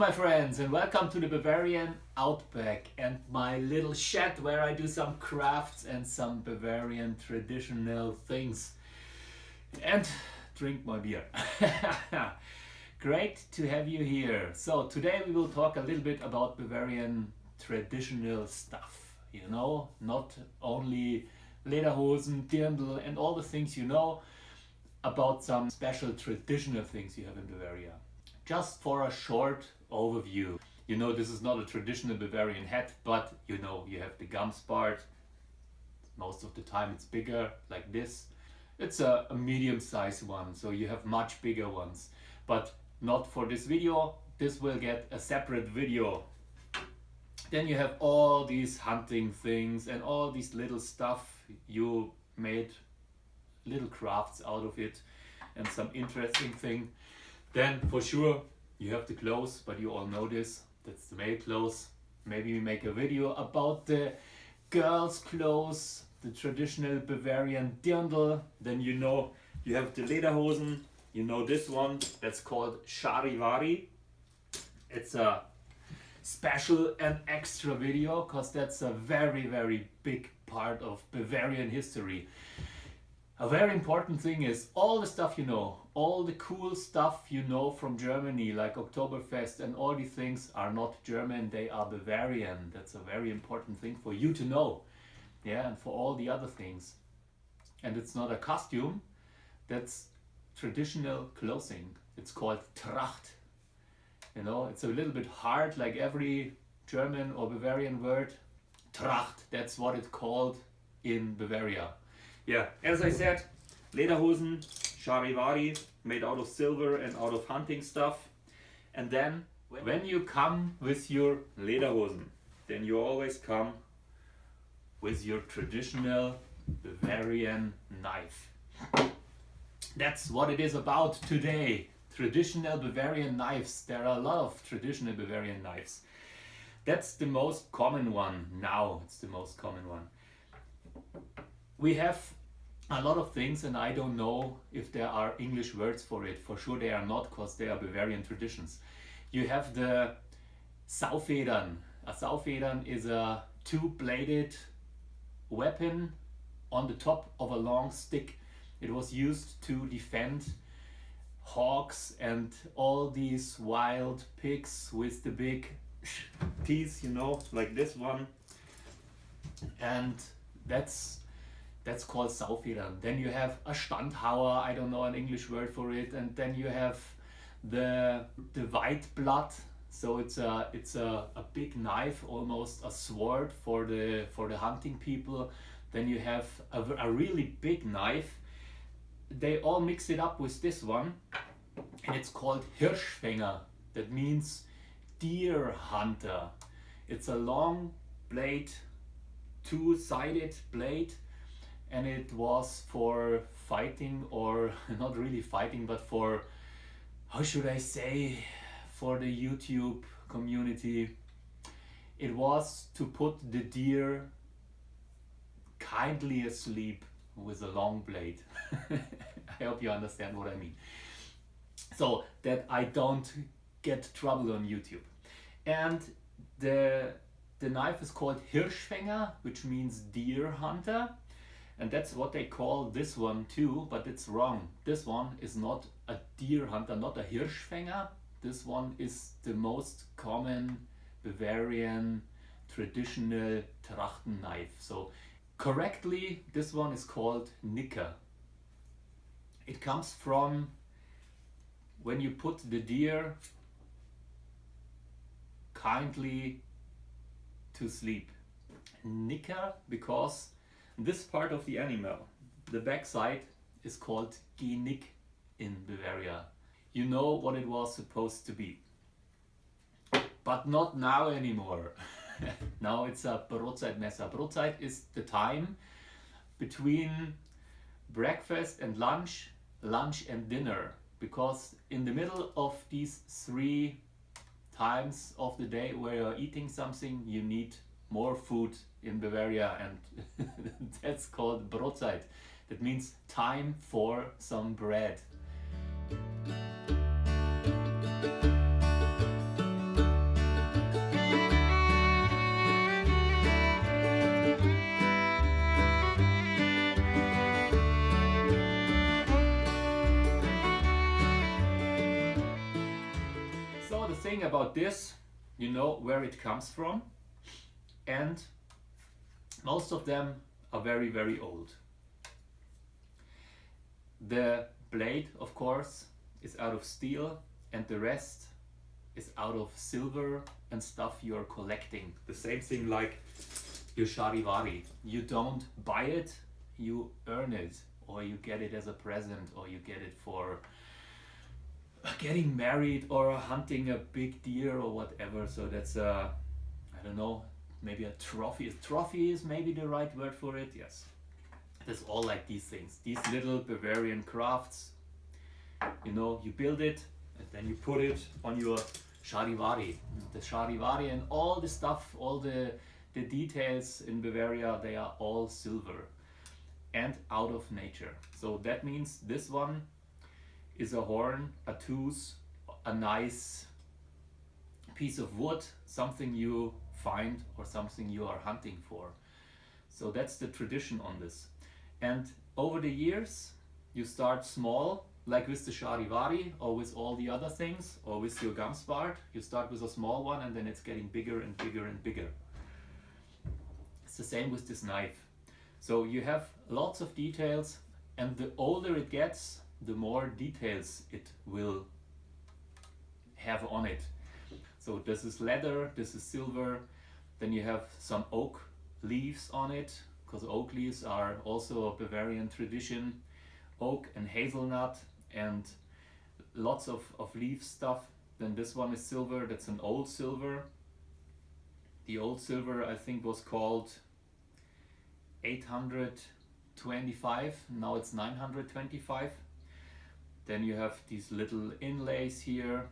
my friends, and welcome to the Bavarian outback and my little shed where I do some crafts and some Bavarian traditional things and drink my beer. Great to have you here. So today we will talk a little bit about Bavarian traditional stuff, not only lederhosen, dirndl and all the things about some special traditional things you have in Bavaria. Just for a short overview, this is not a traditional Bavarian hat, but you have the gums part. Most of the time it's bigger, like this. It's a medium-sized one, so you have much bigger ones, but not for this video. This will get a separate video. Then you have all these hunting things and all these little stuff. You made little crafts out of it and some interesting thing. Then for sure you have the clothes, but you all know this, that's the male clothes. Maybe we make a video about the girls' clothes, the traditional Bavarian dirndl. Then you have the lederhosen, this one, that's called charivari. It's a special and extra video because that's a very, very big part of Bavarian history. A very important thing is all the stuff all the cool stuff from Germany, like Oktoberfest and all these things are not German, they are Bavarian. That's a very important thing for you to know. Yeah, and for all the other things. And it's not a costume, that's traditional clothing. It's called Tracht. It's a little bit hard, like every German or Bavarian word. Tracht, that's what it's called in Bavaria. Yeah, as I said, lederhosen, charivari, made out of silver and out of hunting stuff. And then when you come with your lederhosen, then you always come with your traditional Bavarian knife. That's what it is about today. Traditional Bavarian knives. There are a lot of traditional Bavarian knives. That's the most common one now. It's the most common one. We have a lot of things, and I don't know if there are English words for it. For sure they are not, because they are Bavarian traditions. You have the Saufedern. A Saufedern is a two-bladed weapon on the top of a long stick. It was used to defend hawks and all these wild pigs with the big teeth, like this one. And that's called Saufedern. Then you have a Standhauer, I don't know an English word for it. And then you have the Weitblatt. So it's a big knife, almost a sword for the hunting people. Then you have a really big knife. They all mix it up with this one, and it's called Hirschfänger. That means deer hunter. It's a long blade, two-sided blade, and it was for fighting, or not really fighting, but for, how should I say, for the YouTube community. It was to put the deer kindly asleep with a long blade. I hope you understand what I mean. So that I don't get trouble on YouTube. And the knife is called Hirschfänger, which means deer hunter. And that's what they call this one too, but it's wrong. This one is not a deer hunter, not a Hirschfänger. This one is the most common Bavarian traditional Trachten knife. So correctly, this one is called Nicker. It comes from when you put the deer kindly to sleep. Nicker, because this part of the animal, the backside, is called Genick in Bavaria. You know what it was supposed to be. But not now anymore. Now it's a Brotzeitmesser. Brotzeit is the time between breakfast and lunch, lunch and dinner. Because in the middle of these 3 times of the day where you're eating something, you need more food in Bavaria, and that's called Brotzeit. That means time for some bread. thing about this, you know where it comes from, and most of them are very, very old. The blade, of course, is out of steel, and the rest is out of silver and stuff you're collecting. The same thing like your charivari. You don't buy it, you earn it, or you get it as a present, or you get it for getting married or hunting a big deer or whatever. So that's I don't know, maybe a trophy. Trophy is maybe the right word for it. Yes, that's all like these things, these little Bavarian crafts. You know, you build it and then you put it on your charivari. The charivari and all the stuff, all the details in Bavaria, they are all silver and out of nature. So that means this one is a horn, a tooth, a nice piece of wood, something you find or something you are hunting for. So that's the tradition on this. And over the years, you start small, like with the charivari or with all the other things, or with your gamspart. You start with a small one and then it's getting bigger and bigger and bigger. It's the same with this knife. So you have lots of details, and the older it gets, the more details it will have on it. So this is leather, this is silver, then you have some oak leaves on it, because oak leaves are also a Bavarian tradition. Oak and hazelnut and lots of leaf stuff. Then this one is silver, that's an old silver. The old silver I think was called 825, now it's 925. Then you have these little inlays here.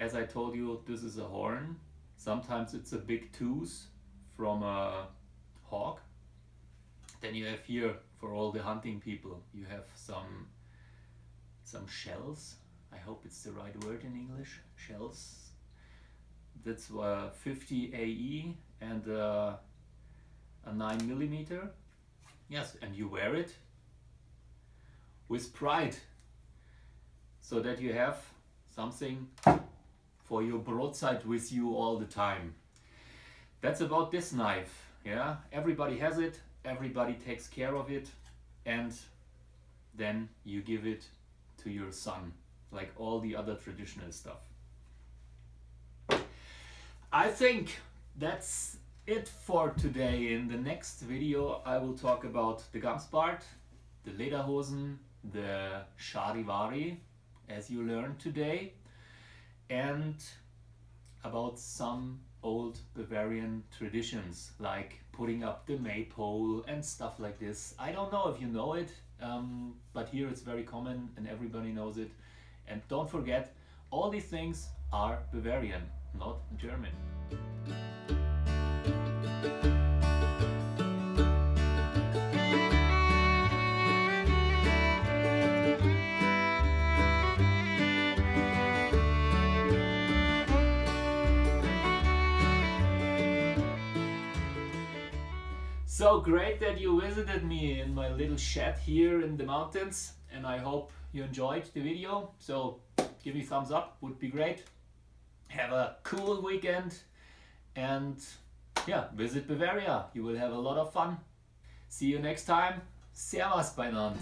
As I told you, this is a horn. Sometimes it's a big tooth from a hog. Then you have here, for all the hunting people, you have some shells. I hope it's the right word in English. Shells. That's 50 AE and a 9mm. Yes, and you wear it with pride, so that you have something for your broadside with you all the time. That's about this knife. Yeah, everybody has it, everybody takes care of it, and then you give it to your son, like all the other traditional stuff. I think that's it for today. In the next video I will talk about the gamspart, the lederhosen, the charivari, as you learned today, and about some old Bavarian traditions, like putting up the maypole and stuff like this. I don't know if you know it, but here it's very common and everybody knows it. And don't forget, all these things are Bavarian, not German. So great that you visited me in my little shed here in the mountains, and I hope you enjoyed the video. So give me a thumbs up, would be great. Have a cool weekend, and yeah, visit Bavaria. You will have a lot of fun. See you next time. Servus beieinander.